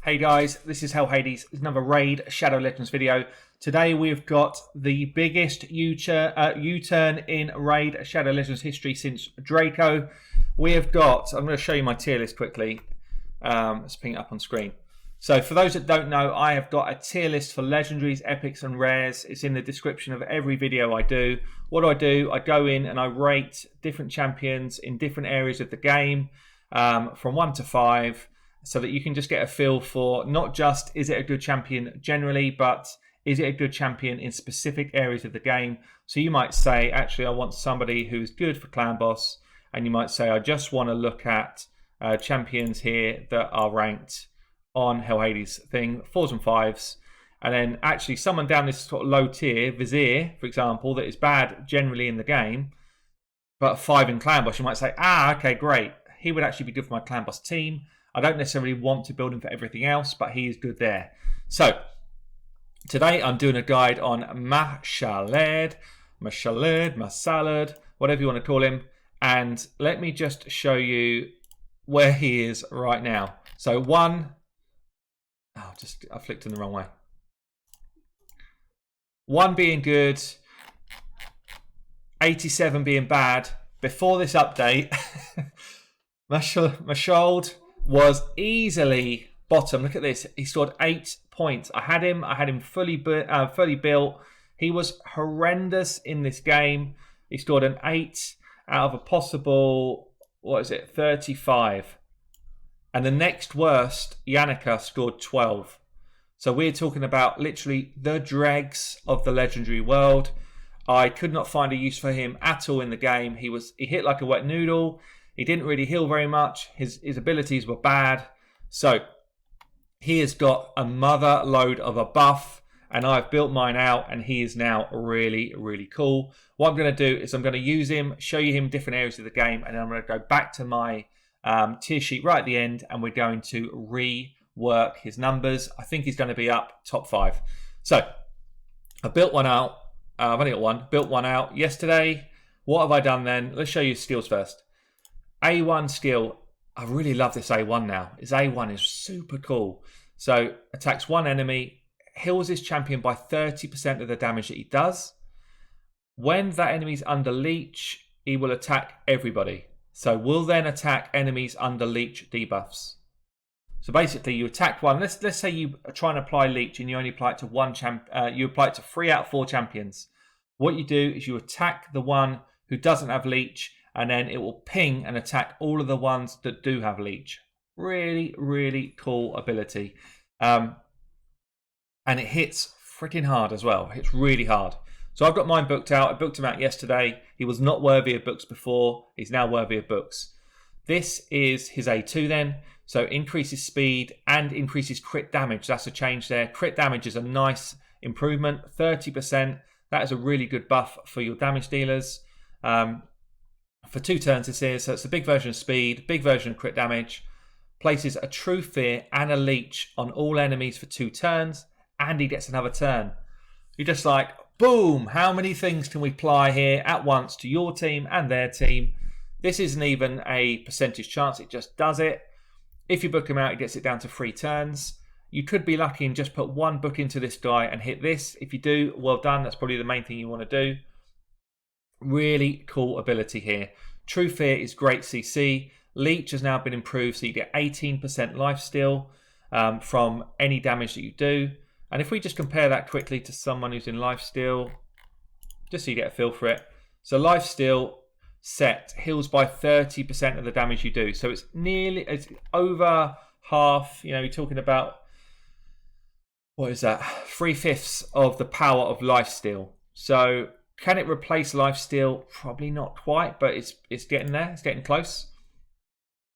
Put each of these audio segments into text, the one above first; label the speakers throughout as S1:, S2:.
S1: Hey guys, this is Hell Hades, another Raid Shadow Legends video. Today we've got the biggest U-turn in Raid Shadow Legends history since Draco. We have got, I'm going to show you my tier list quickly. Let's ping it up on screen. So for those that don't know, I have got a tier list for legendaries, epics and rares. It's in the description of every video I do. What do? I go in and I rate different champions in different areas of the game from 1 to 5. So that you can just get a feel for not just is it a good champion generally, but is it a good champion in specific areas of the game. So you might say, actually, I want somebody who's good for clan boss. And you might say, I just want to look at champions here that are ranked on Hell Hades thing, 4s and 5s. And then actually someone down this sort of low tier, Vizier, for example, that is bad generally in the game, but 5 in clan boss, you might say, okay, great. He would actually be good for my clan boss team. I don't necessarily want to build him for everything else, but he is good there. So, today I'm doing a guide on Mashaled, whatever you want to call him. And let me just show you where he is right now. So I flicked in the wrong way. 1 being good, 87 being bad. Before this update, Mashaled was easily bottom. Look at this. He scored 8 points. I had him fully built. He was horrendous in this game. He scored an 8 out of a possible, 35. And the next worst, Yannicka, scored 12. So we're talking about literally the dregs of the legendary world. I could not find a use for him at all in the game. He hit like a wet noodle. He didn't really heal very much. His abilities were bad. So he has got a mother load of a buff. And I've built mine out. And he is now really, really cool. What I'm going to do is I'm going to use him, show you him different areas of the game. And then I'm going to go back to my tier sheet right at the end. And we're going to rework his numbers. I think he's going to be up top 5. So I built one out. I've only got one. Built one out yesterday. What have I done then? Let's show you skills first. A1 skill, I really love this A1 now. His A1 is super cool. So attacks one enemy, heals his champion by 30% of the damage that he does. When that enemy's under leech, he will attack everybody. So we'll then attack enemies under leech debuffs. So basically you attack one. Let's say you try and apply leech and you only apply it to one you apply it to 3 out of 4 champions. What you do is you attack the one who doesn't have leech, and then it will ping and attack all of the ones that do have leech. Really, really cool ability. And it hits freaking hard as well. It hits really hard. So I've got mine booked out. I booked him out yesterday. He was not worthy of books before. He's now worthy of books. This is his A2 then. So increases speed and increases crit damage. That's a change there. Crit damage is a nice improvement. 30%. That is a really good buff for your damage dealers. For 2 turns this is, so it's a big version of speed, big version of crit damage, places a true fear and a leech on all enemies for 2 turns, and he gets another turn. You're just like, boom, how many things can we apply here at once to your team and their team? This isn't even a percentage chance, it just does it. If you book him out, it gets it down to 3 turns. You could be lucky and just put 1 book into this guy and hit this. If you do, well done, that's probably the main thing you want to do. Really cool ability here. True Fear is great CC. Leech has now been improved, so you get 18% lifesteal from any damage that you do. And if we just compare that quickly to someone who's in lifesteal, just so you get a feel for it. So lifesteal set heals by 30% of the damage you do. So it's over half. You know, you're talking about, what is that? 3/5 of the power of lifesteal. So can it replace lifesteal? Probably not quite, but it's getting there. It's getting close.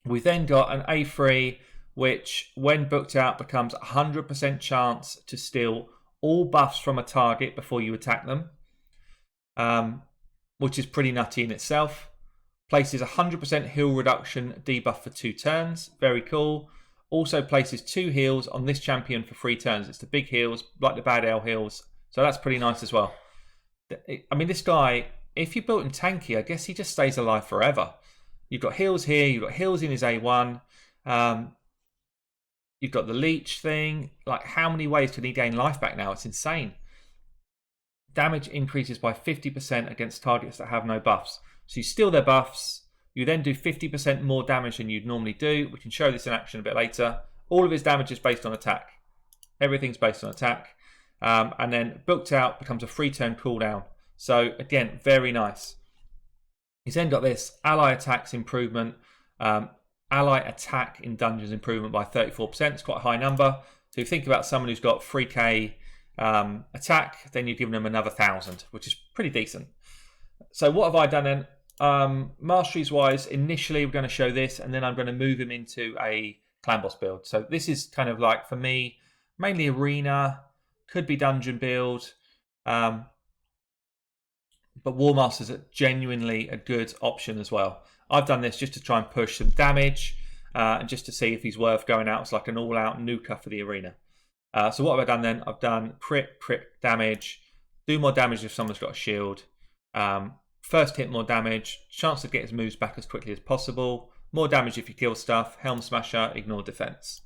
S1: We've then got an A3, which when booked out becomes 100% chance to steal all buffs from a target before you attack them, which is pretty nutty in itself. Places 100% heal reduction debuff for 2 turns. Very cool. Also places 2 heals on this champion for 3 turns. It's the big heals, like the bad ale heals. So that's pretty nice as well. I mean, this guy, if you built him tanky, I guess he just stays alive forever. You've got heals here, you've got heals in his A1. You've got the leech thing. Like, how many ways can he gain life back now? It's insane. Damage increases by 50% against targets that have no buffs. So you steal their buffs. You then do 50% more damage than you'd normally do. We can show this in action a bit later. All of his damage is based on attack. Everything's based on attack. And then booked out becomes a free turn cooldown. So again, very nice. He's then got this ally attacks improvement, ally attack in dungeons improvement by 34%. It's quite a high number. So if you think about someone who's got 3k attack, then you've given them another 1,000, which is pretty decent. So what have I done then? Masteries wise, initially we're going to show this, and then I'm going to move him into a clan boss build. So this is kind of like, for me, mainly arena, could be dungeon build, but War Masters are genuinely a good option as well. I've done this just to try and push some damage, and just to see if he's worth going out as like an all-out nuker for the arena. So what have I done then? I've done crit damage, do more damage if someone's got a shield, first hit more damage, chance to get his moves back as quickly as possible, more damage if you kill stuff, helm smasher, ignore defense.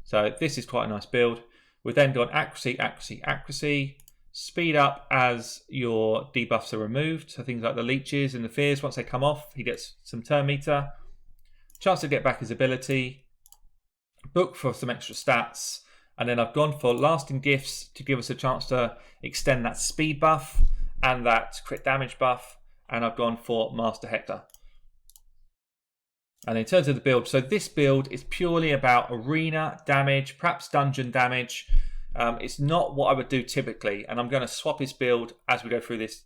S1: So this is quite a nice build. We've then got accuracy, speed up as your debuffs are removed. So things like the leeches and the fears, once they come off, he gets some turn meter. Chance to get back his ability. Book for some extra stats. And then I've gone for lasting gifts to give us a chance to extend that speed buff and that crit damage buff. And I've gone for Master Hector. And in terms of the build, so this build is purely about arena damage, perhaps dungeon damage. It's not what I would do typically, and I'm going to swap his build as we go through this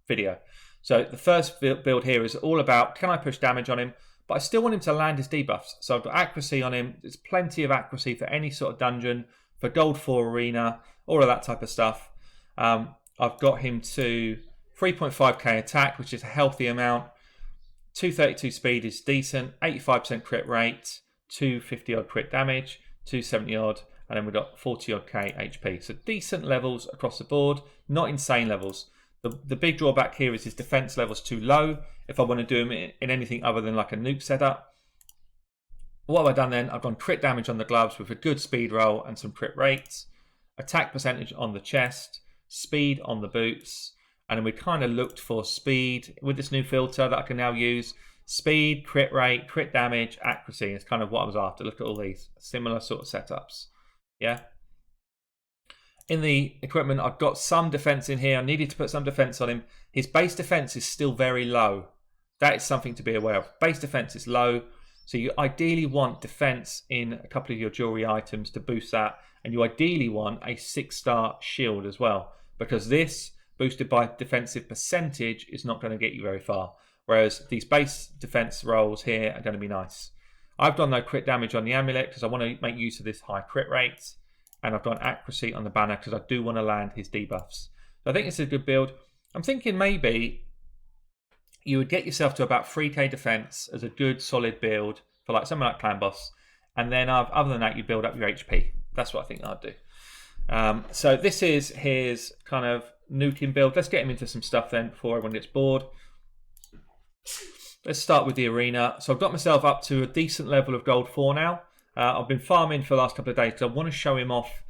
S1: video. So the first build here is all about, can I push damage on him, but I still want him to land his debuffs. So I've got accuracy on him. There's plenty of accuracy for any sort of dungeon, for Gold 4 arena, all of that type of stuff. I've got him to 3.5k attack, which is a healthy amount. 232 speed is decent, 85% crit rate, 250 odd crit damage, 270 odd, and then we've got 40 odd k HP. So decent levels across the board, not insane levels. The big drawback here is his defense level's too low if I want to do him in anything other than like a nuke setup. What have I done then? I've gone crit damage on the gloves with a good speed roll and some crit rates, attack percentage on the chest, speed on the boots, and then we kind of looked for speed with this new filter that I can now use. Speed, crit rate, crit damage, accuracy is kind of what I was after. Look at all these similar sort of setups. Yeah. In the equipment, I've got some defense in here. I needed to put some defense on him. His base defense is still very low. That is something to be aware of. Base defense is low. So you ideally want defense in a couple of your jewelry items to boost that. And you ideally want a 6-star shield as well, because this, boosted by defensive percentage, is not going to get you very far. Whereas these base defense rolls here are going to be nice. I've done no crit damage on the amulet because I want to make use of this high crit rate. And I've done accuracy on the banner because I do want to land his debuffs. So I think it's a good build. I'm thinking maybe you would get yourself to about 3k defense as a good solid build for like something like Clan Boss. And then other than that, you build up your HP. That's what I think I'd do. So this is his kind of nuking build. Let's get him into some stuff then before everyone gets bored. Let's start with the arena. So I've got myself up to a decent level of Gold 4 now. I've been farming for the last couple of days because I want to show him off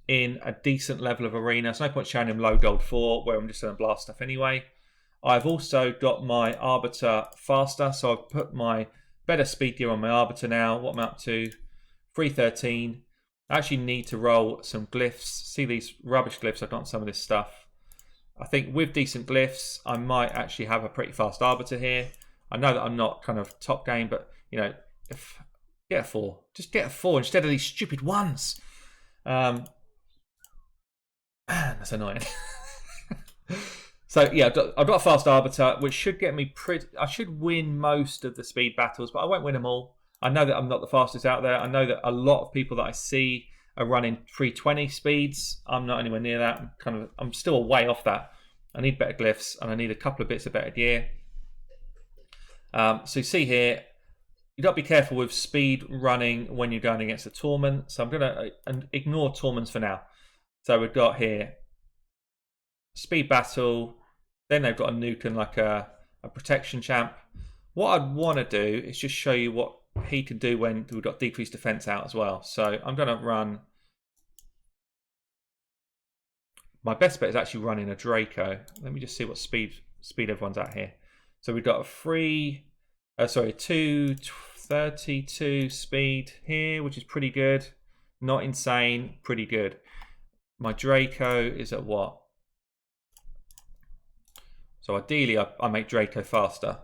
S1: in a decent level of arena. There's no point showing him low Gold 4 where I'm just going to blast stuff anyway. I've also got my Arbiter faster, so I've put my better speed gear on my Arbiter now. What am I up to? 313. I actually need to roll some glyphs. See these rubbish glyphs? I've got some of this stuff. I think with decent glyphs, I might actually have a pretty fast Arbiter here. I know that I'm not kind of top game, but you know, if get a 4. Just get a 4 instead of these stupid 1s. Man, that's annoying. So yeah, I've got a fast Arbiter, which should get me pretty... I should win most of the speed battles, but I won't win them all. I know that I'm not the fastest out there. I know that a lot of people that I see are running 320 speeds. I'm not anywhere near that. I'm still way off that. I need better glyphs, and I need a couple of bits of better gear. So you see here, you've got to be careful with speed running when you're going against a Torment. So I'm going to ignore Torments for now. So we've got here speed battle. Then they've got a nuke and like a protection champ. What I'd want to do is just show you what he can do when we've got decreased defense out as well. So I'm going to run. My best bet is actually running a Draco. Let me just see what speed everyone's at here. So we've got a 232 speed here, which is pretty good. Not insane, pretty good. My Draco is at what? So ideally, I make Draco faster.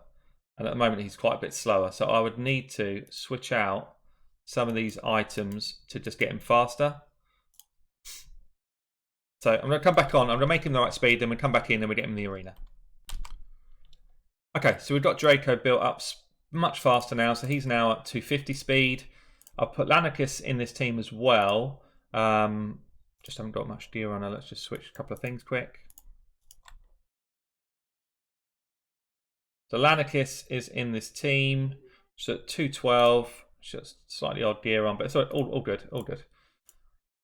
S1: And at the moment, he's quite a bit slower. So I would need to switch out some of these items to just get him faster. So I'm going to come back on. I'm going to make him the right speed. Then we come back in and we get him in the arena. Okay, so we've got Draco built up much faster now. So he's now at 250 speed. I'll put Lanicus in this team as well. Just haven't got much gear on her. Let's just switch a couple of things quick. So Lanicus is in this team. She's at 212. She's got slightly odd gear on, but it's all good. All good.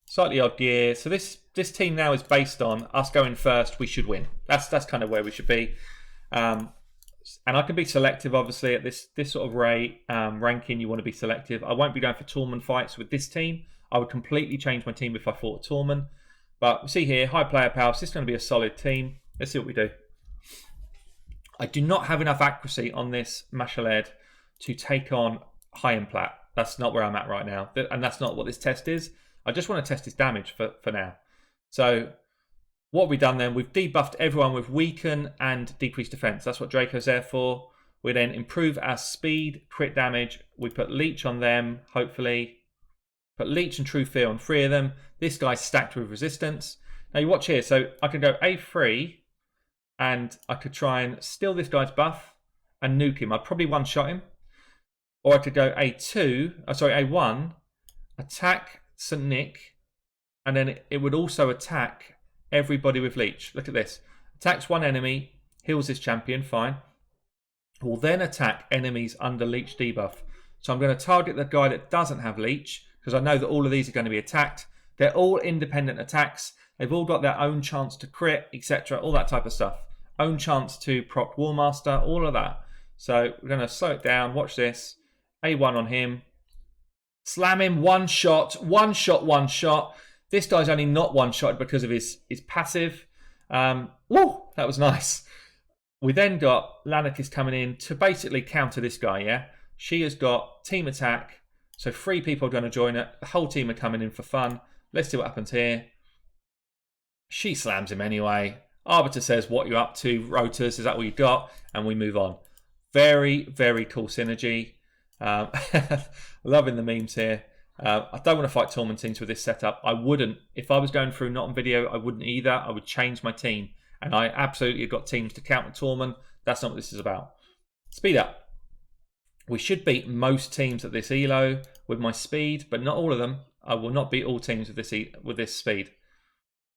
S1: Slightly odd gear. So this team now is based on us going first. We should win. That's kind of where we should be. And I can be selective, obviously, at this sort of rate ranking. You want to be selective. I won't be going for tournament fights with this team. I would completely change my team if I fought a tournament. But we see here, high player power. So this is going to be a solid team. Let's see what we do. I do not have enough accuracy on this Mashaled to take on high and plat. That's not where I'm at right now. And that's not what this test is. I just want to test his damage for now. So what have we done then? We've debuffed everyone with weaken and decreased defense. That's what Draco's there for. We then improve our speed, crit damage. We put leech on them, hopefully. Put leech and true fear on 3 of them. This guy's stacked with resistance. Now you watch here. So I can go A3 and I could try and steal this guy's buff and nuke him. I'd probably one-shot him. Or I could go A1, attack St. Nick, and then it would also attack everybody with leech. Look at this. Attacks one enemy, heals this champion, fine. Will then attack enemies under leech debuff. So I'm going to target the guy that doesn't have leech, because I know that all of these are going to be attacked. They're all independent attacks. They've all got their own chance to crit, etc. All that type of stuff. Own chance to proc Warmaster, all of that. So we're going to slow it down. Watch this. A1 on him. Slam him, one shot. This guy's only not one-shot because of his passive. Woo, that was nice. We then got Lanicus coming in to basically counter this guy, yeah? She has got team attack. So 3 people are going to join it. The whole team are coming in for fun. Let's see what happens here. She slams him anyway. Arbiter says, what you up to, Rotors? Is that what you got? And we move on. Very, very cool synergy. Loving the memes here. I don't want to fight tournament teams with this setup. I wouldn't. If I was going through not on video, I wouldn't either. I would change my team. And I absolutely have got teams to counter tournament. That's not what this is about. Speed up. We should beat most teams at this elo with my speed, but not all of them. I will not beat all teams with this speed.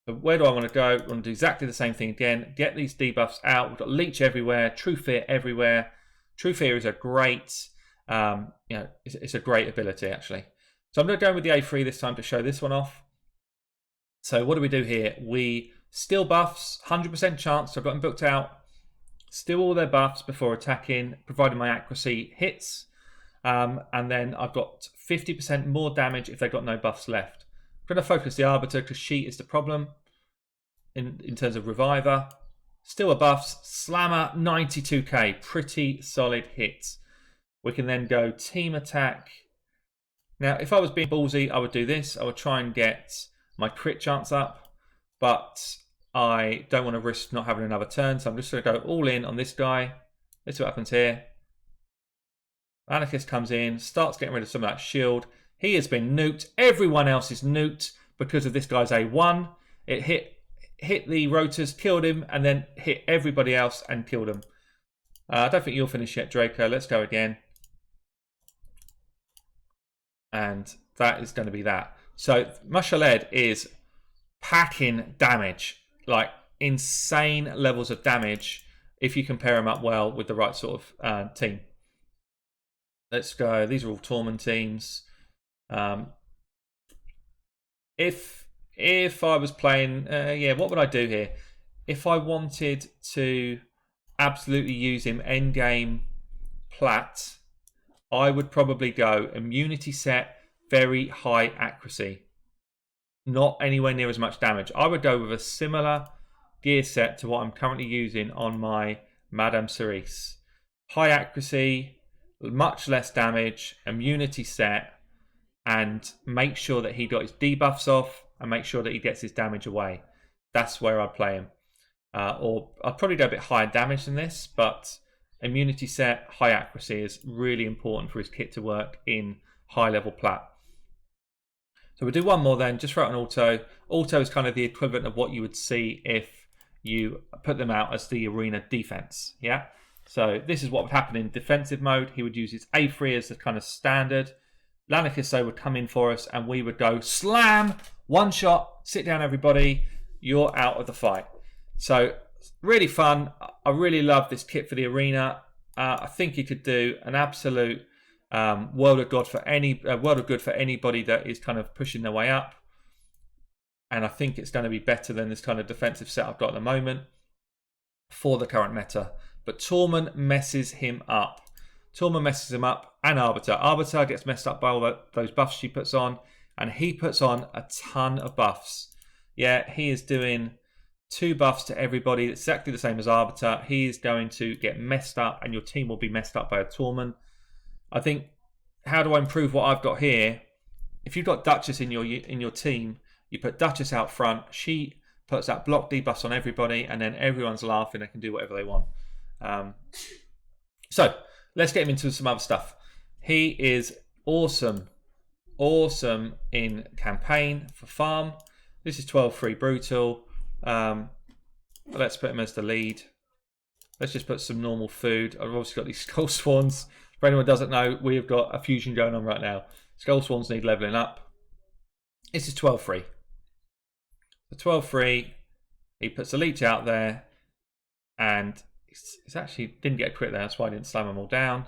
S1: So where do I want to go? I want to do exactly the same thing again. Get these debuffs out. We've got leech everywhere. True fear everywhere. True fear is a great, it's a great ability actually. So I'm going to go with the A3 this time to show this one off. So what do we do here? We steal buffs, 100% chance. So I've got them booked out. Steal all their buffs before attacking, provided my accuracy hits. And then I've got 50% more damage if they've got no buffs left. I'm going to focus the Arbiter because she is the problem in terms of Reviver. Steal a buffs, Slammer, 92k. Pretty solid hits. We can then go team attack. Now, if I was being ballsy, I would do this. I would try and get my crit chance up, but I don't want to risk not having another turn, so I'm just going to go all in on this guy. Let's see what happens here. Anarchist comes in, starts getting rid of some of that shield. He has been nuked. Everyone else is nuked because of this guy's A1. It hit the rotors, killed him, and then hit everybody else and killed him. I don't think you'll finish yet, Draco. Let's go again. And that is going to be that. So Mashaled is packing damage, like insane levels of damage if you compare him up well with the right sort of team. Let's go. These are all tournament teams. If I was playing, what would I do here? If I wanted to absolutely use him endgame plat, I would probably go immunity set, very high accuracy. Not anywhere near as much damage. I would go with a similar gear set to what I'm currently using on my Masteries. High accuracy, much less damage, immunity set, and make sure that he got his debuffs off and make sure that he gets his damage away. That's where I'd play him. Or I'd probably go a bit higher damage than this, but immunity set, high accuracy is really important for his kit to work in high level plat. So we'll do one more then, just throw out an auto. Auto is kind of the equivalent of what you would see if you put them out as the arena defense. Yeah. So this is what would happen in defensive mode. He would use his A3 as the kind of standard. Lanikiso would come in for us and we would go slam, one shot, sit down everybody, you're out of the fight. So really fun. I really love this kit for the arena. I think he could do an absolute world of good for anybody that is kind of pushing their way up. And I think it's going to be better than this kind of defensive set I've got at the moment for the current meta. But Torment messes him up. Torment messes him up, and Arbiter. Arbiter gets messed up by all those buffs she puts on, and he puts on a ton of buffs. Yeah, he is doing 2 buffs to everybody, exactly the same as Arbiter. He is going to get messed up, and your team will be messed up by a Torment. I think, how do I improve what I've got here? If you've got Duchess in your team, you put Duchess out front. She puts that block debuffs on everybody, and then everyone's laughing. They can do whatever they want. So let's get him into some other stuff. He is awesome in campaign for farm. This is 12-3 brutal. Let's put him as the lead. Let's just put some normal food. I've obviously got these Skull Swans. For anyone who doesn't know, we've got a fusion going on right now. Skull Swans need leveling up. This is 12-3. The 12-3, he puts the leech out there, and it's actually didn't get a crit there. That's why I didn't slam them all down.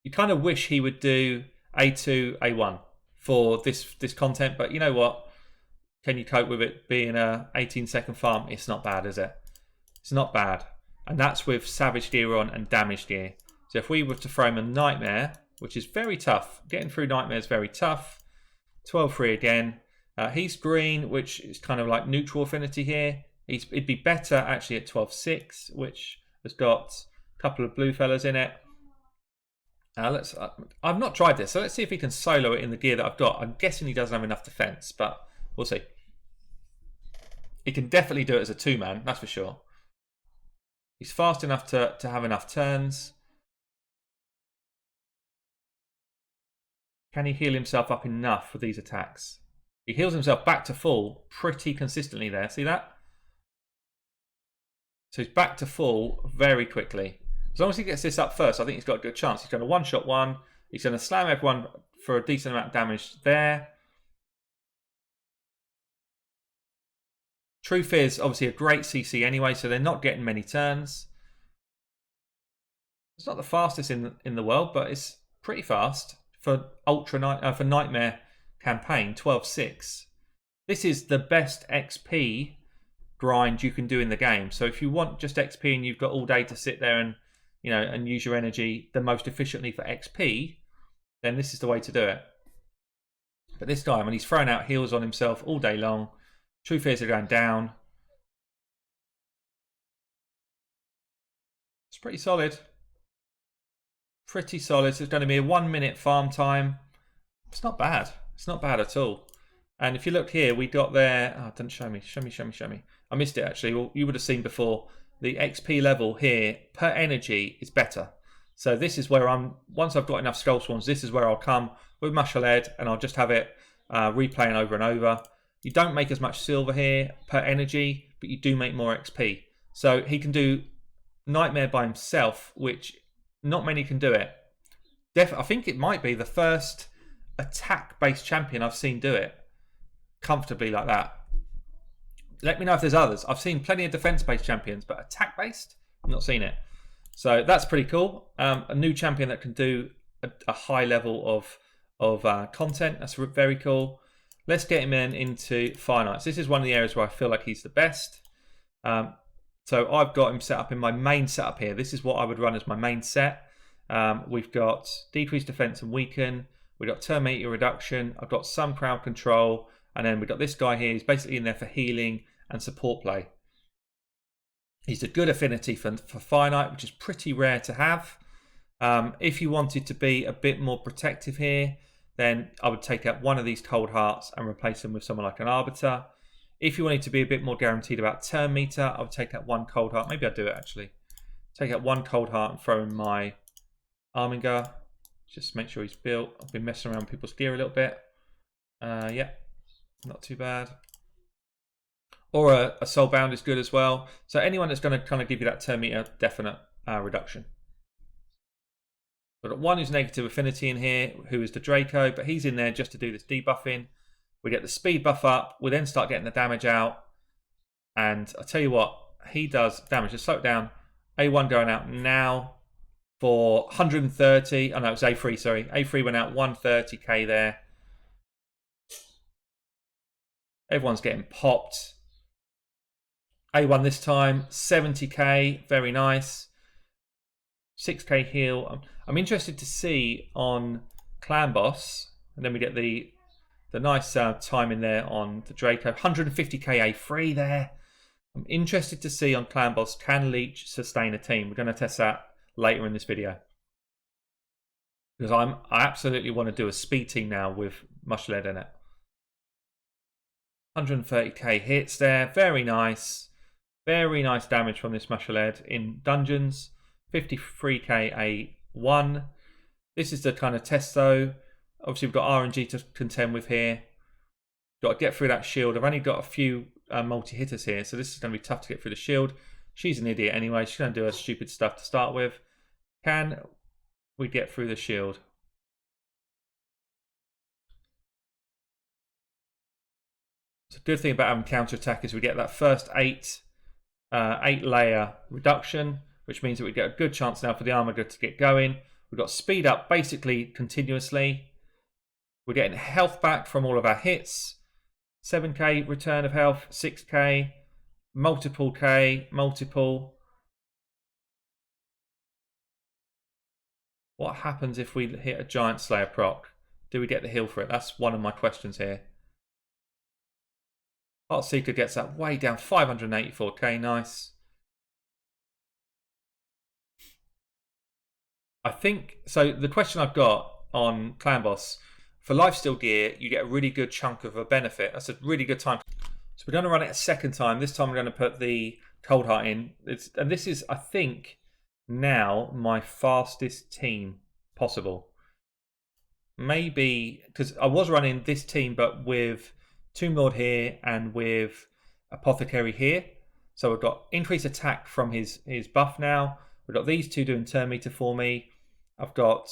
S1: You kind of wish he would do A2, A1 for this content, but you know what? Can you cope with it being a 18-second farm? It's not bad, is it? It's not bad. And that's with Savage Gear on and Damaged Gear. So if we were to throw him a Nightmare, which is very tough. Getting through Nightmare is very tough. 12-3 again. He's green, which is kind of like neutral affinity here. It'd be better actually at 12-6, which has got a couple of blue fellas in it. I've not tried this, so let's see if he can solo it in the gear that I've got. I'm guessing he doesn't have enough defense, but we'll see. He can definitely do it as a 2-man, that's for sure. He's fast enough to have enough turns. Can he heal himself up enough for these attacks? He heals himself back to full pretty consistently there. See that? So he's back to full very quickly. As long as he gets this up first, I think he's got a good chance. He's going to one-shot one. He's going to slam everyone for a decent amount of damage there. Truth is, obviously, a great CC anyway, so they're not getting many turns. It's not the fastest in the world, but it's pretty fast for for Nightmare campaign 12-6. This is the best XP grind you can do in the game. So if you want just XP and you've got all day to sit there and and use your energy the most efficiently for XP, then this is the way to do it. But this guy, when he's throwing out heals on himself all day long, True Fears are going down. It's pretty solid. Pretty solid. So it's going to be a 1-minute farm time. It's not bad. It's not bad at all. And if you look here, we got there. Oh, it didn't show me. Show me. I missed it actually. Well, you would have seen before. The XP level here per energy is better. So this is where once I've got enough Skull Swans, this is where I'll come with Muscle Head and I'll just have it replaying over and over. You don't make as much silver here per energy, but you do make more XP. So he can do Nightmare by himself, which not many can do it. I think it might be the first attack-based champion I've seen do it comfortably like that. Let me know if there's others. I've seen plenty of defense-based champions, but attack-based, I've not seen it. So that's pretty cool. A new champion that can do a high level of content. That's very cool. Let's get him into Finites. This is one of the areas where I feel like he's the best. So I've got him set up in my main setup here. This is what I would run as my main set. We've got decreased defense and weaken. We've got turn meter reduction. I've got some crowd control. And then we've got this guy here. He's basically in there for healing and support play. He's a good affinity for Finite, which is pretty rare to have. If you wanted to be a bit more protective here, then I would take out one of these Cold Hearts and replace them with someone like an Arbiter. If you wanted to be a bit more guaranteed about turn meter, I would take out one Cold Heart. Maybe I'll do it actually. Take out one Cold Heart and throw in my Arminger. Just make sure he's built. I've been messing around with people's gear a little bit. Yeah, not too bad. Or a Soulbound is good as well. So anyone that's going to kind of give you that turn meter definite reduction. We've got one who's negative affinity in here, who is the Draco, but he's in there just to do this debuffing. We get the speed buff up. We then start getting the damage out. And I tell you what, he does damage. Just slow it down. A1 going out now for 130. Oh no, it was A3, sorry. A3 went out 130k there. Everyone's getting popped. A1 this time, 70k. Very nice. 6k heal. I'm interested to see on Clan Boss. And then we get the nice time in there on the Draco. 150k A3 there. I'm interested to see on Clan Boss, can Leech sustain a team? We're going to test that later in this video. Because I absolutely want to do a speed team now with Mushlead in it. 130k hits there. Very nice. Very nice damage from this Mushlead in dungeons. 53k A1. This is the kind of test though. Obviously, we've got RNG to contend with here. Got to get through that shield. I've only got a few multi-hitters here, so this is going to be tough to get through the shield. She's an idiot anyway. She's going to do her stupid stuff to start with. Can we get through the shield? So the good thing about having counter-attack is we get that first 8 layer reduction, which means that we get a good chance now for the Armiger to get going. We've got speed up basically continuously. We're getting health back from all of our hits. 7k return of health, 6k, multiple k, multiple. What happens if we hit a Giant Slayer proc? Do we get the heal for it? That's one of my questions here. Heartseeker gets that way down, 584k, nice. I think, so the question I've got on Clan Boss, for lifesteal gear, you get a really good chunk of a benefit. That's a really good time. So we're going to run it a second time. This time we're going to put the Cold Heart in. And this is, I think, now my fastest team possible. Maybe, because I was running this team, but with Tomb Lord here and with Apothecary here. So we've got increased attack from his buff now. We've got these two doing turn meter for me. I've got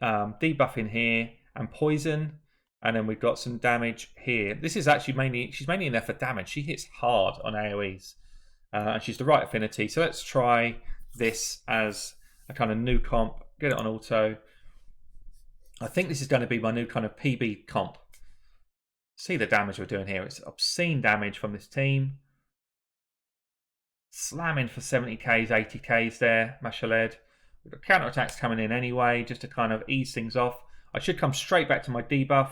S1: debuff in here and poison, and then we've got some damage here. This is actually she's mainly in there for damage. She hits hard on AoEs, and she's the right affinity. So let's try this as a kind of new comp. Get it on auto. I think this is going to be my new kind of PB comp. See the damage we're doing here. It's obscene damage from this team. Slamming for 70k's, 80k's there, Mushlead. We've got counterattacks coming in anyway, just to kind of ease things off. I should come straight back to my debuff.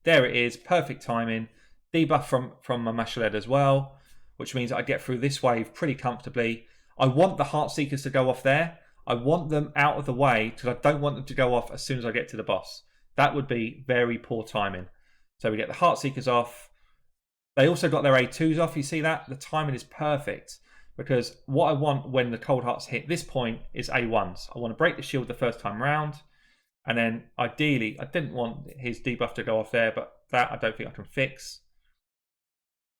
S1: There it is, perfect timing. Debuff from my Mushlead as well, which means I get through this wave pretty comfortably. I want the Heartseekers to go off there. I want them out of the way because I don't want them to go off as soon as I get to the boss. That would be very poor timing. So we get the Heartseekers off. They also got their A2s off. You see that? The timing is perfect. Because what I want when the Cold Hearts hit this point is A1s. I want to break the shield the first time round. And then ideally, I didn't want his debuff to go off there, but that I don't think I can fix.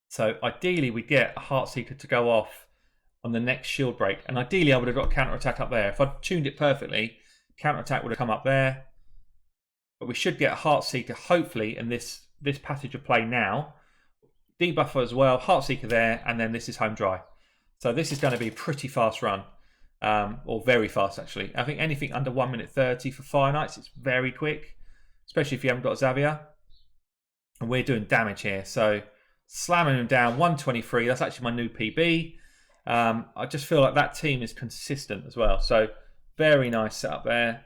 S1: So ideally, we get a Heartseeker to go off on the next shield break. And ideally, I would have got counterattack up there. If I'd tuned it perfectly, counterattack would have come up there. But we should get a Heartseeker, hopefully, in this passage of play now. Debuffer as well, Heartseeker there, and then this is home dry. So this is going to be a pretty fast run, or very fast actually. I think anything under 1 minute 30 for Finites, it's very quick, especially if you haven't got Xavier. And we're doing damage here, so slamming him down, 123, that's actually my new PB. I just feel like that team is consistent as well. So very nice setup there.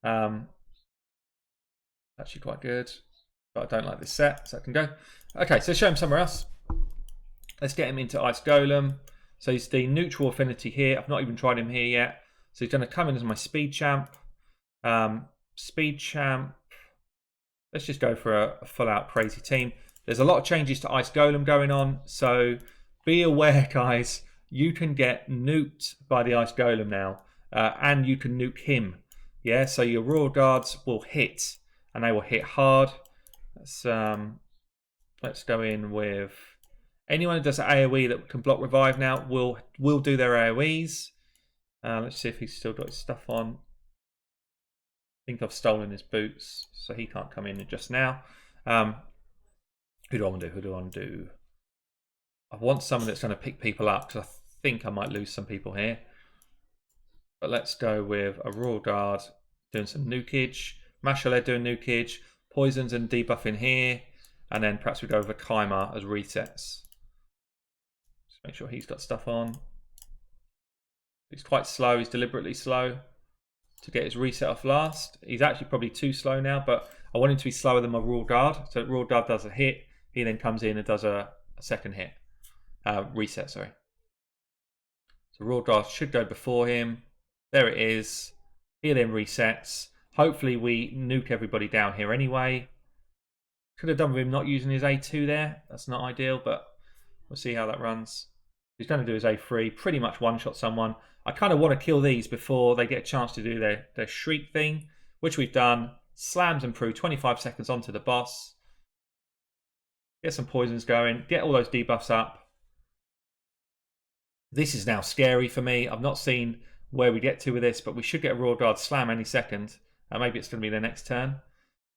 S1: Actually quite good, but I don't like this set, so I can go. Okay, so show him somewhere else. Let's get him into Ice Golem. So he's the neutral affinity here. I've not even tried him here yet. So he's going to come in as my speed champ. Speed champ. Let's just go for a full-out crazy team. There's a lot of changes to Ice Golem going on, so be aware, guys. You can get nuked by the Ice Golem now, and you can nuke him. Yeah, so your Royal Guards will hit, and they will hit hard. Let's go in with anyone who does AoE that can block revive now will do their AoEs. Let's see if he's still got his stuff on. I think I've stolen his boots, so he can't come in just now. Who do I want to do? Who do I want to do? I want someone that's going to pick people up, because I think I might lose some people here. But let's go with a Royal Guard doing some nukage. Mashaled doing nukage. Poisons and debuff in here. And then perhaps we go with a Kaimar as resets. Just make sure he's got stuff on. He's quite slow. He's deliberately slow to get his reset off last. He's actually probably too slow now, but I want him to be slower than my Royal Guard. So Royal Guard does a hit. He then comes in and does a second hit. Reset, sorry. So Royal Guard should go before him. There it is. He then resets. Hopefully we nuke everybody down here anyway. Could have done with him not using his A2 there. That's not ideal, but we'll see how that runs. He's going to do his A3. Pretty much one-shot someone. I kind of want to kill these before they get a chance to do their shriek thing, which we've done. Slams them through 25 seconds onto the boss. Get some poisons going. Get all those debuffs up. This is now scary for me. I've not seen where we get to with this, but we should get a Royal Guard slam any second. Maybe it's going to be the next turn.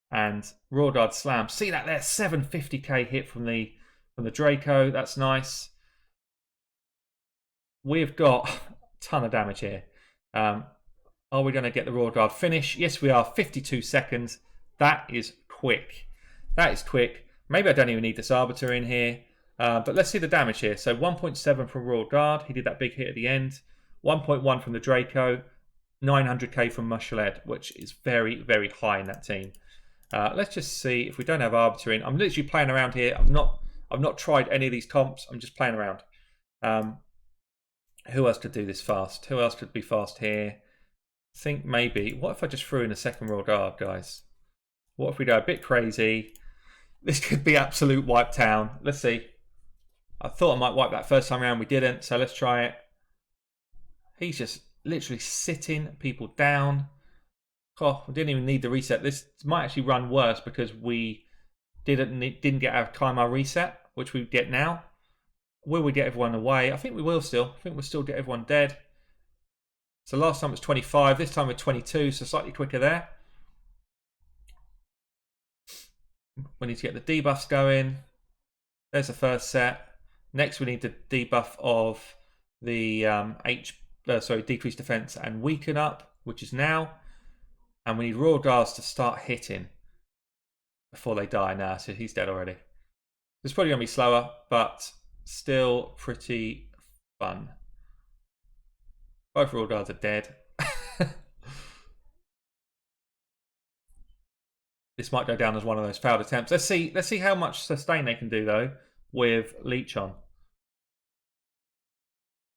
S1: And Royal Guard slam. See that there? 750k hit from the Draco. That's nice. We've got a ton of damage here. Are we going to get the Royal Guard finish? Yes, we are. 52 seconds. That is quick. That is quick. Maybe I don't even need this Arbiter in here. But let's see the damage here. So 1.7 from Royal Guard. He did that big hit at the end. 1.1 from the Draco. 900k from Mashaled, which is very, very high in that team. Let's just see if we don't have Arbiter in. I'm literally playing around here. I've not tried any of these comps. I'm just playing around. Who else could do this fast? Who else could be fast here? I think maybe. What if I just threw in a second Royal Guard, guys? What if we go a bit crazy? This could be absolute wipe town. Let's see. I thought I might wipe that first time around. We didn't, so let's try it. He's just literally sitting people down. Oh, we didn't even need the reset. This might actually run worse because we didn't get our Kaimar reset, which we get now. Will we get everyone away? I think we will still. I think we'll still get everyone dead. So last time it was 25. This time we're 22, so slightly quicker there. We need to get the debuffs going. There's the first set. Next we need the debuff of the decreased defense and weaken up, which is now. And we need Royal Guards to start hitting before they die. Nah, so he's dead already. It's probably going to be slower, but still pretty fun. Both Royal Guards are dead. This might go down as one of those failed attempts. Let's see how much sustain they can do though with Leech on.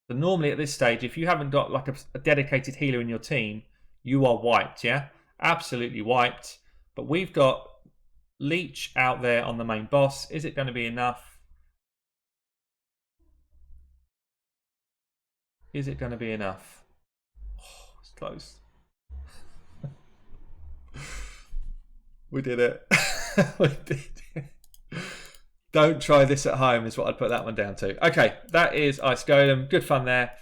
S1: So normally at this stage, if you haven't got like a dedicated healer in your team, you are wiped, yeah? Absolutely wiped. But we've got Leech out there on the main boss. Is it going to be enough? Is it going to be enough? Oh, it's close. We did it. We did it. Don't try this at home is what I'd put that one down to. Okay, that is Ice Golem. Good fun there.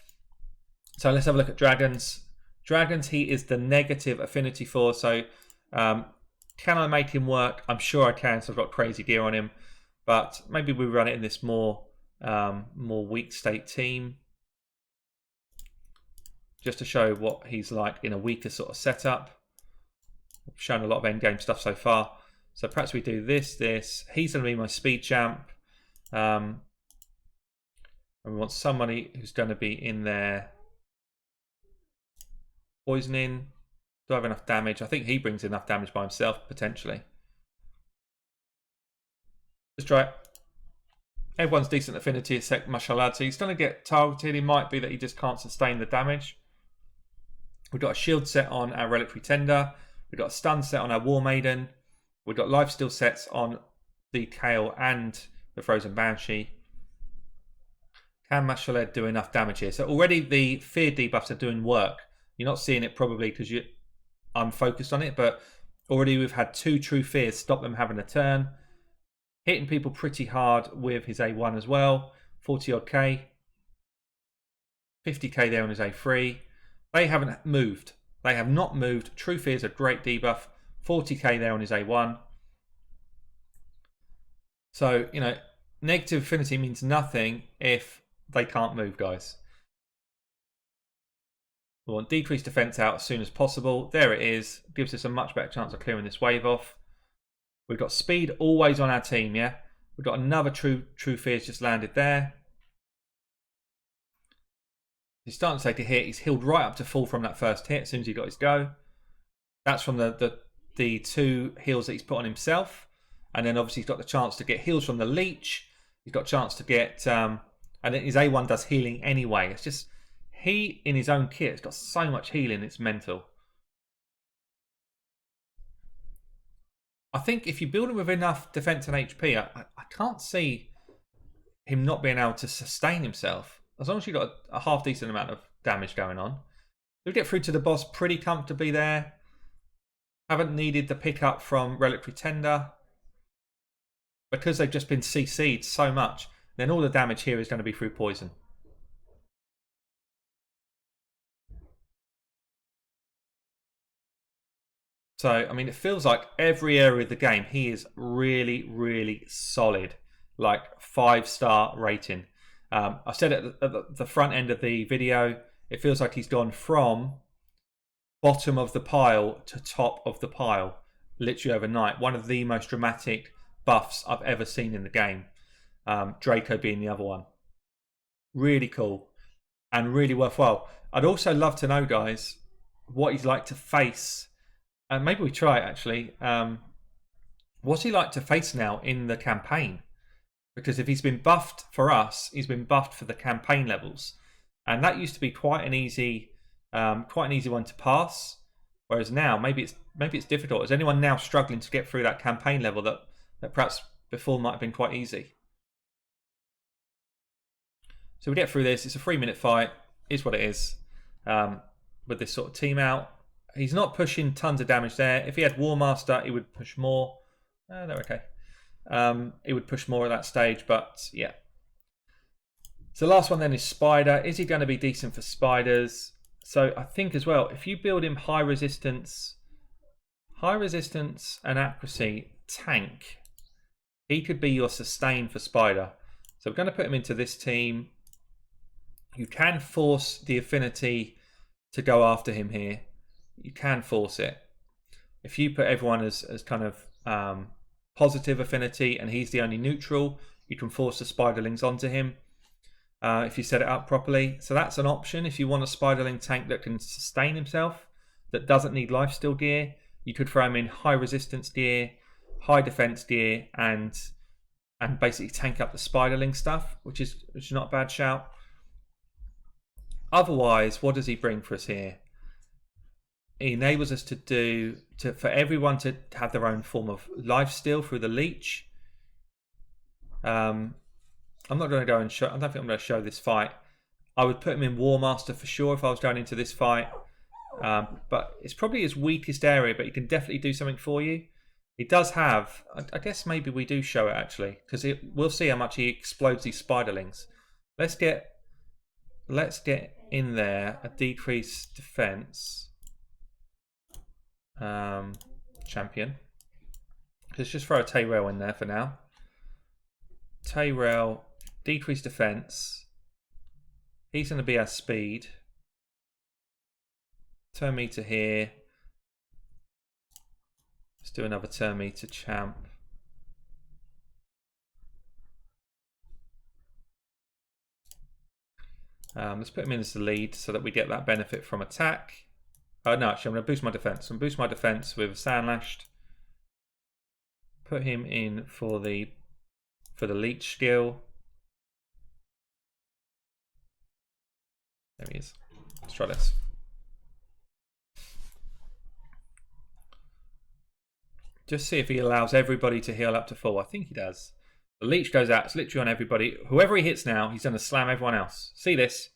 S1: So let's have a look at Dragons. Dragons, he is the negative affinity for. So can I make him work? I'm sure I can. So I've got crazy gear on him. But maybe we run it in this more weak state team. Just to show what he's like in a weaker sort of setup. I've shown a lot of endgame stuff so far. So perhaps we do this. He's going to be my speed champ. I've And we want somebody who's going to be in there poisoning. Do I have enough damage? I think he brings enough damage by himself, potentially. Let's try it. Everyone's decent affinity except Mashalad, so he's going to get targeted. It might be that he just can't sustain the damage. We've got a shield set on our Reliquary Tender. We've got a stun set on our War Maiden. We've got lifesteal sets on the Kale and the Frozen Banshee. Can Mashalad do enough damage here? So already the fear debuffs are doing work. You're not seeing it probably because I'm focused on it, but already we've had 2 true fears stop them having a turn. Hitting people pretty hard with his A1 as well. 40 odd K. 50k there on his A3. They haven't moved. They have not moved. True Fear is a great debuff. 40k there on his A1. So, you know, negative affinity means nothing if they can't move, guys. We want decreased defense out as soon as possible. There it is. Gives us a much better chance of clearing this wave off. We've got speed always on our team, yeah? We've got another True Fear's just landed there. He's starting to take a hit. He's healed right up to full from that first hit as soon as he got his go. That's from the 2 heals that he's put on himself. And then obviously he's got the chance to get heals from the leech. He's got a chance to get... and then his A1 does healing anyway. It's just... He, in his own kit, has got so much healing, it's mental. I think if you build him with enough defense and HP, I can't see him not being able to sustain himself. As long as you've got a half decent amount of damage going on. We'll get through to the boss pretty comfortably there. Haven't needed the pickup from Reliquary Tender. Because they've just been CC'd so much, then all the damage here is going to be through poison. So, I mean, it feels like every area of the game, he is really, really solid. Like 5-star rating. I said at the front end of the video, it feels like he's gone from bottom of the pile to top of the pile, literally overnight. One of the most dramatic buffs I've ever seen in the game. Draco being the other one. Really cool and really worthwhile. I'd also love to know, guys, what he's like to face. Maybe we try it, actually. What's he like to face now in the campaign? Because if he's been buffed for us, he's been buffed for the campaign levels, and that used to be quite an easy one to pass. Whereas now, maybe it's difficult. Is anyone now struggling to get through that campaign level that perhaps before might have been quite easy? So we get through this. It's a 3-minute fight. Is what it is. With this sort of team out, he's not pushing tons of damage there. If he had War Master, he would push more. They're okay. It would push more at that stage, but yeah. So the last one then is Spider. Is he going to be decent for spiders? So I think as well, if you build him high resistance and accuracy tank, he could be your sustain for Spider. So we're going to put him into this team. You can force the affinity to go after him here. You can force it. If you put everyone as kind of positive affinity and he's the only neutral, you can force the spiderlings onto him if you set it up properly. So that's an option. If you want a spiderling tank that can sustain himself, that doesn't need lifesteal gear, you could throw him in high resistance gear, high defense gear, and basically tank up the spiderling stuff, which is not a bad shout. Otherwise, what does he bring for us here? He enables us for everyone to have their own form of lifesteal through the leech. I'm not going to go and show. I don't think I'm going to show this fight. I would put him in War Master for sure if I was going into this fight. But it's probably his weakest area, but he can definitely do something for you. He does have. I guess maybe we do show it actually, because we'll see how much he explodes these spiderlings. Let's get in there a decreased defense. Champion. Let's just throw a Tyrell in there for now. Tyrell, decreased defense. He's going to be our speed. Turn meter here. Let's do another turn meter champ. Let's put him in as the lead so that we get that benefit from attack. No, actually, I'm going to boost my defense. I'm going to boost my defense with Sandlashed. Put him in for the leech skill. There he is. Let's try this. Just see if he allows everybody to heal up to full. I think he does. The leech goes out. It's literally on everybody. Whoever he hits now, he's going to slam everyone else. See this?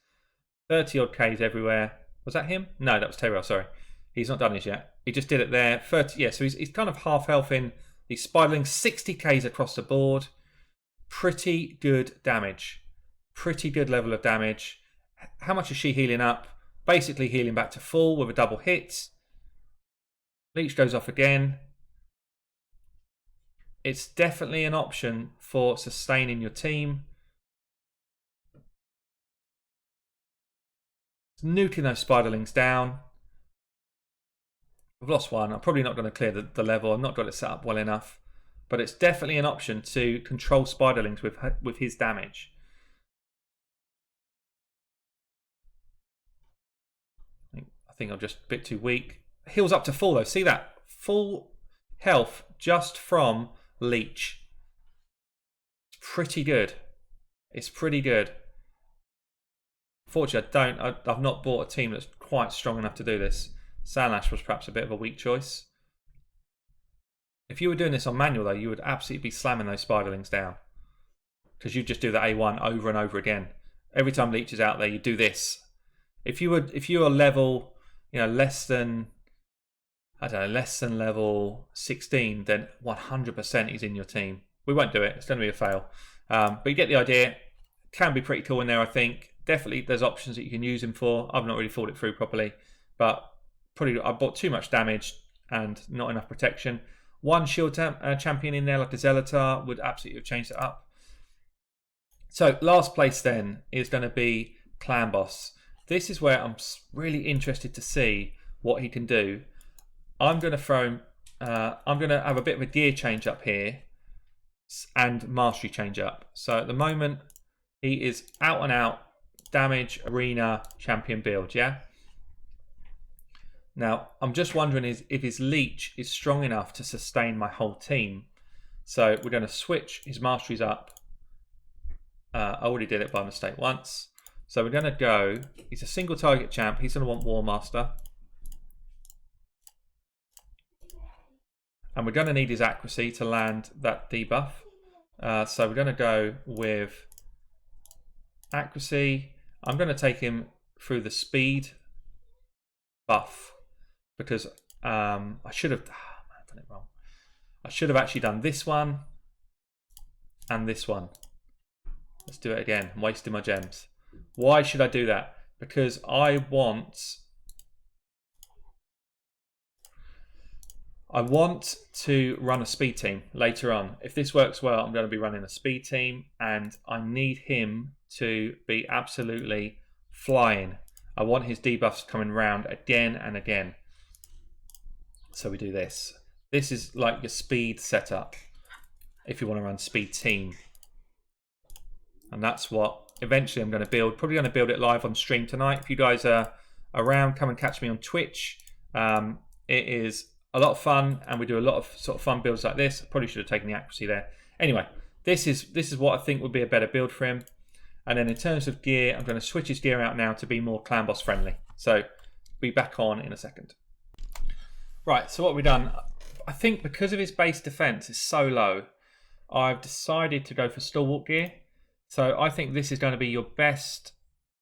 S1: 30 odd Ks everywhere. Was that him? No, that was Terrell, sorry. He's not done his yet. He just did it there. 30, yeah, so he's kind of half health in. He's spiraling 60 Ks across the board. Pretty good damage. Pretty good level of damage. How much is she healing up? Basically healing back to full with a double hit. Leech goes off again. It's definitely an option for sustaining your team. Nuking those spiderlings down. I've lost one. I'm probably not going to clear the level. I've not got it set up well enough. But it's definitely an option to control spiderlings with his damage. I think I'm just a bit too weak. Heals up to full though. See that? Full health just from leech. It's pretty good. It's pretty good. Fortunately, I've not bought a team that's quite strong enough to do this. Sandlash was perhaps a bit of a weak choice. If you were doing this on manual though, you would absolutely be slamming those spiderlings down. Because you just do the A1 over and over again. Every time leech is out there, you do this. If you are level, less than, I don't know, less than level 16, then 100% he's in your team. We won't do it. It's going to be a fail. But you get the idea. Can be pretty cool in there, I think. Definitely there's options that you can use him for. I've not really thought it through properly. But probably I bought too much damage and not enough protection. One shield champion in there like a Zelatar would absolutely have changed it up. So last place then is going to be Clan Boss. This is where I'm really interested to see what he can do. I'm going to throw him, I'm going to have a bit of a gear change up here and mastery change up. So at the moment, he is out and out damage arena champion build, yeah? Now, I'm just wondering if his leech is strong enough to sustain my whole team. So we're going to switch his masteries up. I already did it by mistake once. So we're going to go, he's a single target champ. He's going to want War Master. And we're going to need his accuracy to land that debuff. So we're going to go with accuracy. I'm going to take him through the speed buff. Because I should have done it wrong. I should have actually done this one and this one. Let's do it again. I'm wasting my gems. Why should I do that? Because I want to run a speed team later on. If this works well, I'm going to be running a speed team and I need him to be absolutely flying. I want his debuffs coming round again and again. So we do this. This is like your speed setup if you want to run speed team. And that's what eventually I'm going to build. Probably going to build it live on stream tonight. If you guys are around, come and catch me on Twitch. It is a lot of fun and we do a lot of sort of fun builds like this. I probably should have taken the accuracy there. Anyway, this is what I think would be a better build for him. And then in terms of gear, I'm going to switch his gear out now to be more Clan Boss friendly. So be back on in a second. Right, so what we've done, I think because of his base defense is so low, I've decided to go for Stalwart gear. So I think this is going to be your best,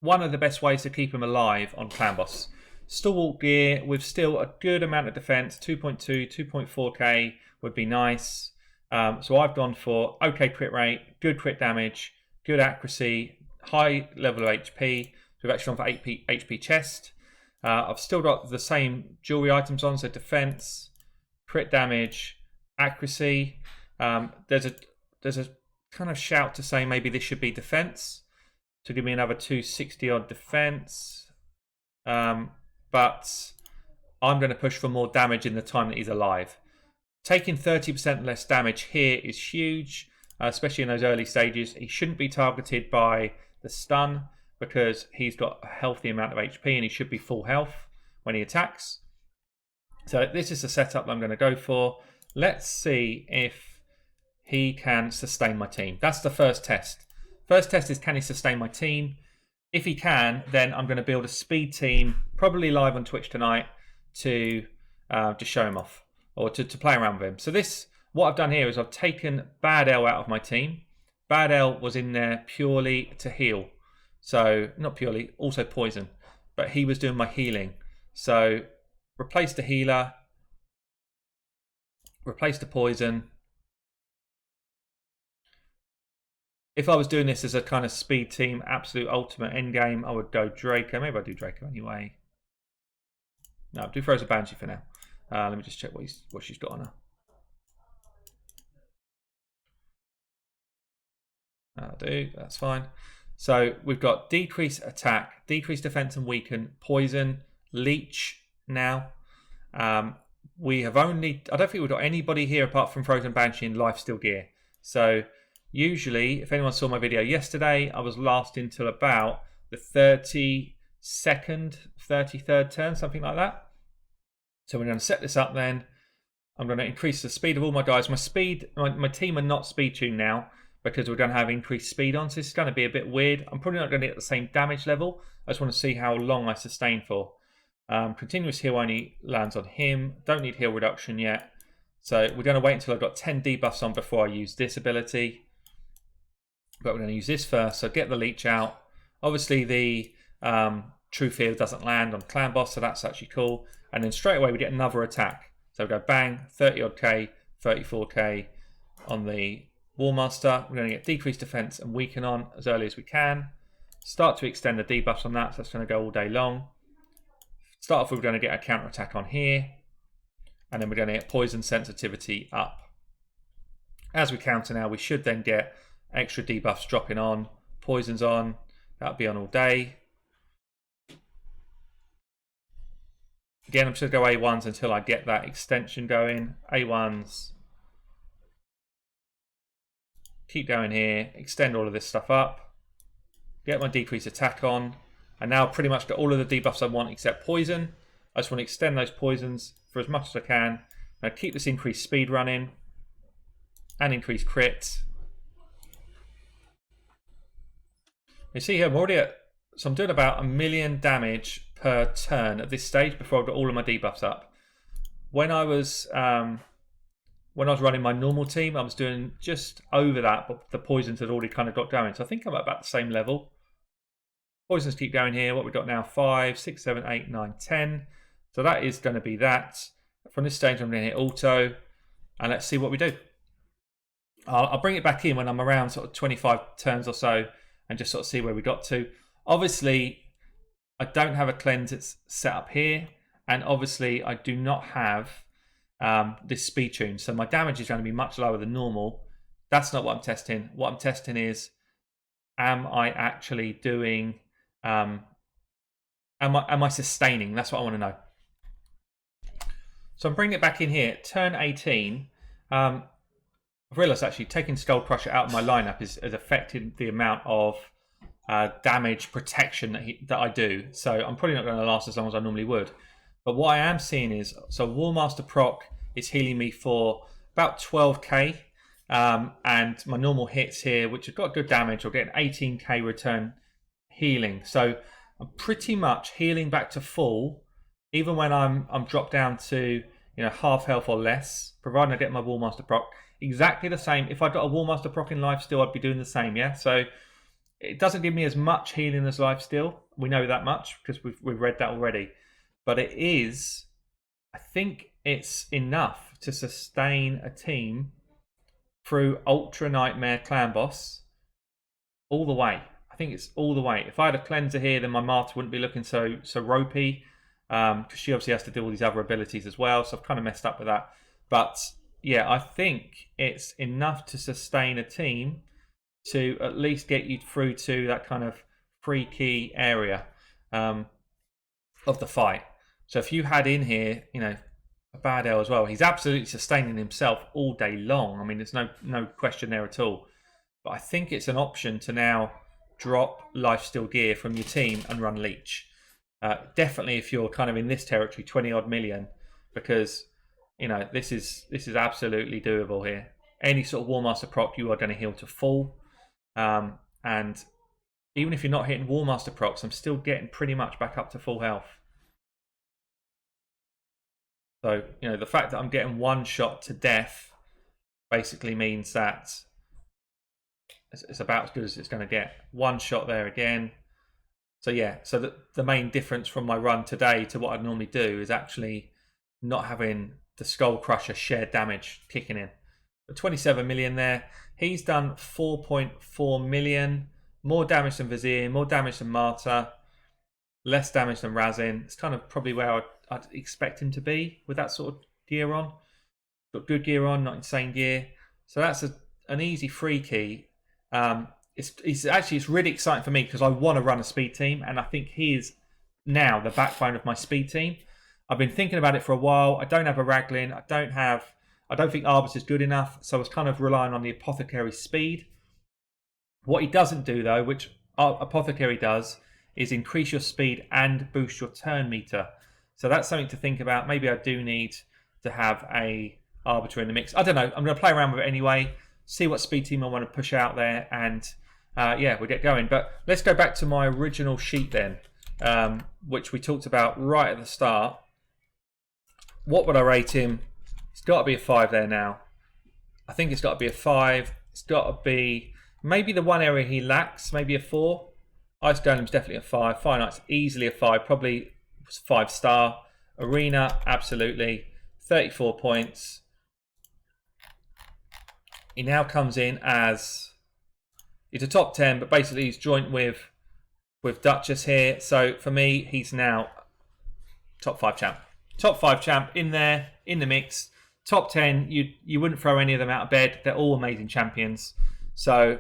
S1: one of the best ways to keep him alive on Clan Boss. Stalwart gear with still a good amount of defense, 2.2, 2.4k would be nice. So I've gone for okay crit rate, good crit damage, good accuracy, high level of HP. So we've actually gone for HP chest. I've still got the same jewelry items on, so defense, crit damage, accuracy. There's a kind of shout to say maybe this should be defense to give me another 260 odd defense. But I'm going to push for more damage in the time that he's alive. Taking 30% less damage here is huge, especially in those early stages. He shouldn't be targeted by the stun, because he's got a healthy amount of HP and he should be full health when he attacks. So this is the setup I'm going to go for. Let's see if he can sustain my team. That's the first test. First test is, can he sustain my team? If he can, then I'm going to build a speed team, probably live on Twitch tonight, to show him off, or to play around with him. So what I've done here is I've taken Bad L out of my team. Bad L was in there purely to heal. So, not purely, also poison. But he was doing my healing. So, replace the healer. Replace the poison. If I was doing this as a kind of speed team, absolute ultimate endgame, I would go Draco. Maybe I'll do Draco anyway. No, I'll do Frozen Banshee for now. Let me just check what she's got on her. That'll do, that's fine. So we've got decrease attack, decrease defense and weaken, poison, leech now. We have only, I don't think we've got anybody here apart from Frozen Banshee in lifesteal gear. So usually, if anyone saw my video yesterday, I was lasting until about the 32nd, 33rd turn, something like that. So we're going to set this up then. I'm going to increase the speed of all my guys. My team are not speed tuned now, because we're going to have increased speed on, so this is going to be a bit weird. I'm probably not going to get the same damage level. I just want to see how long I sustain for. Continuous heal only lands on him. Don't need heal reduction yet. So we're going to wait until I've got 10 debuffs on before I use this ability. But we're going to use this first. So get the leech out. Obviously the true fear doesn't land on clan boss, so that's actually cool. And then straight away we get another attack. So we go bang, 30 odd K, 34k on the Warmaster. We're going to get decreased defense and weaken on as early as we can. Start to extend the debuffs on that, so that's going to go all day long. Start off, we're going to get a counter attack on here, and then we're going to get poison sensitivity up. As we counter now, we should then get extra debuffs dropping on. Poison's on, that'll be on all day. Again, I'm just going to go A1s until I get that extension going. A1s. Keep going here, extend all of this stuff up, get my decreased attack on, and now pretty much got all of the debuffs I want except poison. I just want to extend those poisons for as much as I can. Now keep this increased speed running and increase crit. You see here, I'm already at, so I'm doing about 1 million damage per turn at this stage before I've got all of my debuffs up. When I was running my normal team, I was doing just over that, but the poisons had already kind of got going. So I think I'm at about the same level. Poisons keep going here. What we've got now, 5, 6, 7, 8, 9, 10. So that is going to be that. From this stage, I'm going to hit auto, and let's see what we do. I'll bring it back in when I'm around sort of 25 turns or so, and just sort of see where we got to. Obviously, I don't have a cleanse that's set up here, and obviously I do not have this speed tune, so my damage is going to be much lower than normal. That's not what I'm testing. What I'm testing is, am I actually doing, am I sustaining? That's what I want to know. So I'm bringing it back in here. Turn 18. I've realised actually taking Skull Crusher out of my lineup has affected the amount of damage protection that I do. So I'm probably not going to last as long as I normally would. But what I am seeing is, so Warmaster proc is healing me for about 12k, and my normal hits here, which have got good damage, will get an 18k return healing. So I'm pretty much healing back to full, even when I'm dropped down to half health or less, providing I get my Warmaster proc. Exactly the same. If I got a Warmaster proc in lifesteal, I'd be doing the same. Yeah. So it doesn't give me as much healing as lifesteal. We know that much because we've read that already. But it is, I think it's enough to sustain a team through Ultra Nightmare Clan Boss all the way. I think it's all the way. If I had a cleanser here, then my Martyr wouldn't be looking so ropey, because she obviously has to do all these other abilities as well. So I've kind of messed up with that. But yeah, I think it's enough to sustain a team to at least get you through to that kind of free key area of the fight. So if you had in here, a Bad L as well, he's absolutely sustaining himself all day long. I mean, there's no question there at all. But I think it's an option to now drop lifesteal gear from your team and run leech. Definitely if you're kind of in this territory, 20 odd million, because this is absolutely doable here. Any sort of War Master proc, you are going to heal to full, and even if you're not hitting War Master procs, I'm still getting pretty much back up to full health. So the fact that I'm getting one shot to death basically means that it's about as good as it's going to get. One shot there again. So yeah, so the main difference from my run today to what I'd normally do is actually not having the Skull Crusher shared damage kicking in. But 27 million there. He's done 4.4 million. More damage than Vizier, more damage than Marta, less damage than Razin. It's kind of probably where I'd expect him to be with that sort of gear on. Got good gear on, not insane gear. So that's an easy free key. It's really exciting for me because I want to run a speed team, and I think he is now the backbone of my speed team. I've been thinking about it for a while. I don't have a Raglan. I don't think Arbiter is good enough, so I was kind of relying on the Apothecary speed. What he doesn't do though, which Apothecary does, is increase your speed and boost your turn meter. So that's something to think about. Maybe I do need to have a Arbiter in the mix. I don't know. I'm going to play around with it anyway, see what speed team I want to push out there, and we'll get going. But let's go back to my original sheet then, which we talked about right at the start. What would I rate him? It's got to be a 5 there now. I think it's got to be a 5. It's got to be maybe the one area he lacks, maybe a 4. Ice Golem's definitely a 5. Finites easily a 5, probably 5-star. Arena, absolutely. 34 points. He now comes in as, he's a top 10, but basically he's joint with Duchess here. So for me, he's now top 5 champ. Top 5 champ in there, in the mix. Top 10, you wouldn't throw any of them out of bed. They're all amazing champions. So,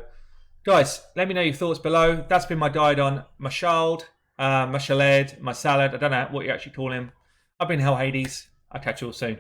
S1: guys, let me know your thoughts below. That's been my guide on Mashald, Mashaled, my salad. I don't know what you actually call him. I've been Hell Hades. I'll catch you all soon.